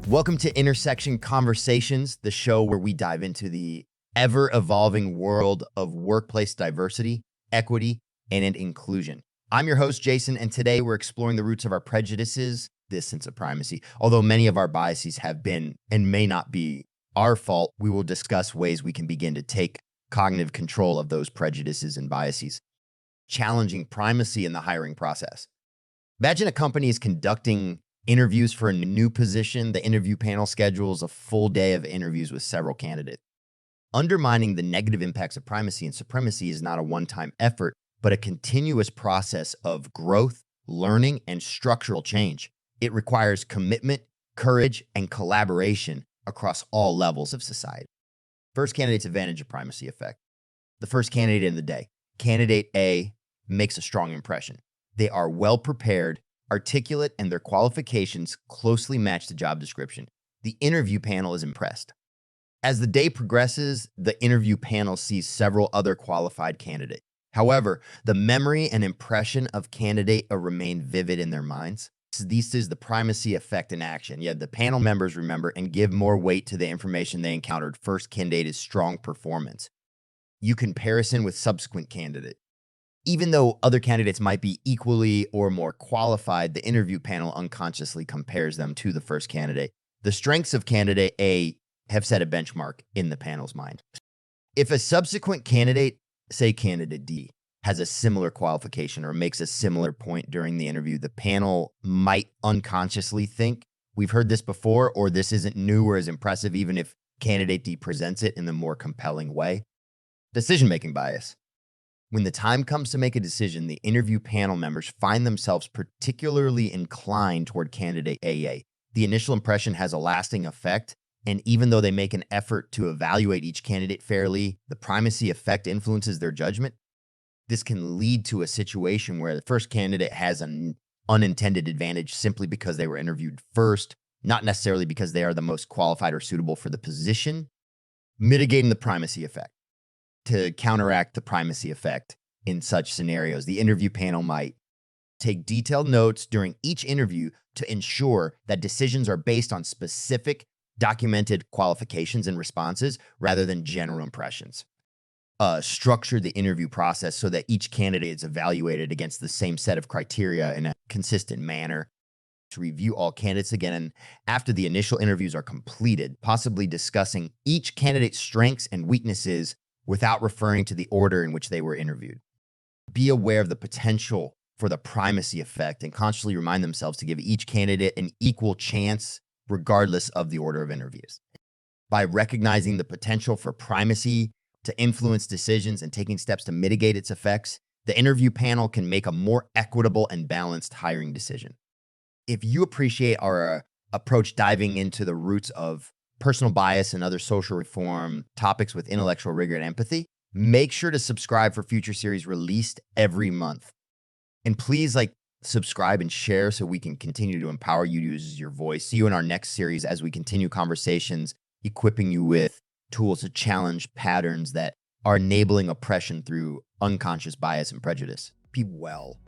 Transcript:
Welcome to Intersection Conversations, the show where we dive into the ever-evolving world of workplace diversity, equity, and inclusion. I'm your host, Jason, and today we're exploring the roots of our prejudices, this sense of primacy. Although many of our biases have been and may not be our fault, we will discuss ways we can begin to take cognitive control of those prejudices and biases. Challenging primacy in the hiring process. Imagine a company is conducting interviews for a new position. The interview panel schedules a full day of interviews with several candidates. Undermining the negative impacts of primacy and supremacy is not a one-time effort, but a continuous process of growth, learning, and structural change. It requires commitment, courage, and collaboration across all levels of society. First candidate's advantage of primacy effect. The first candidate in the day. Candidate A makes a strong impression. They are well prepared, articulate, and their qualifications closely match the job description. The interview panel is impressed. As the day progresses, the interview panel sees several other qualified candidates. However, the memory and impression of candidate remain vivid in their minds. This is the primacy effect in action. Yet the panel members remember and give more weight to the information they encountered. First candidate's strong performance. You comparison with subsequent candidate. Even though other candidates might be equally or more qualified, the interview panel unconsciously compares them to the first candidate. The strengths of candidate A have set a benchmark in the panel's mind. If a subsequent candidate, say candidate D, has a similar qualification or makes a similar point during the interview, the panel might unconsciously think, we've heard this before, or this isn't new or as impressive, even if candidate D presents it in the more compelling way. Decision-making bias. When the time comes to make a decision, the interview panel members find themselves particularly inclined toward candidate AA. The initial impression has a lasting effect, and even though they make an effort to evaluate each candidate fairly, the primacy effect influences their judgment. This can lead to a situation where the first candidate has an unintended advantage simply because they were interviewed first, not necessarily because they are the most qualified or suitable for the position. Mitigating the primacy effect. To counteract the primacy effect in such scenarios, the interview panel might take detailed notes during each interview to ensure that decisions are based on specific documented qualifications and responses rather than general impressions. Structure the interview process so that each candidate is evaluated against the same set of criteria in a consistent manner. To review all candidates again, and after the initial interviews are completed, possibly discussing each candidate's strengths and weaknesses without referring to the order in which they were interviewed. Be aware of the potential for the primacy effect and consciously remind themselves to give each candidate an equal chance regardless of the order of interviews. By recognizing the potential for primacy to influence decisions and taking steps to mitigate its effects, the interview panel can make a more equitable and balanced hiring decision. If you appreciate our approach diving into the roots of personal bias and other social reform topics with intellectual rigor and empathy, make sure to subscribe for future series released every month. And please subscribe and share so we can continue to empower you to use your voice. See you in our next series as we continue conversations, equipping you with tools to challenge patterns that are enabling oppression through unconscious bias and prejudice. Be well.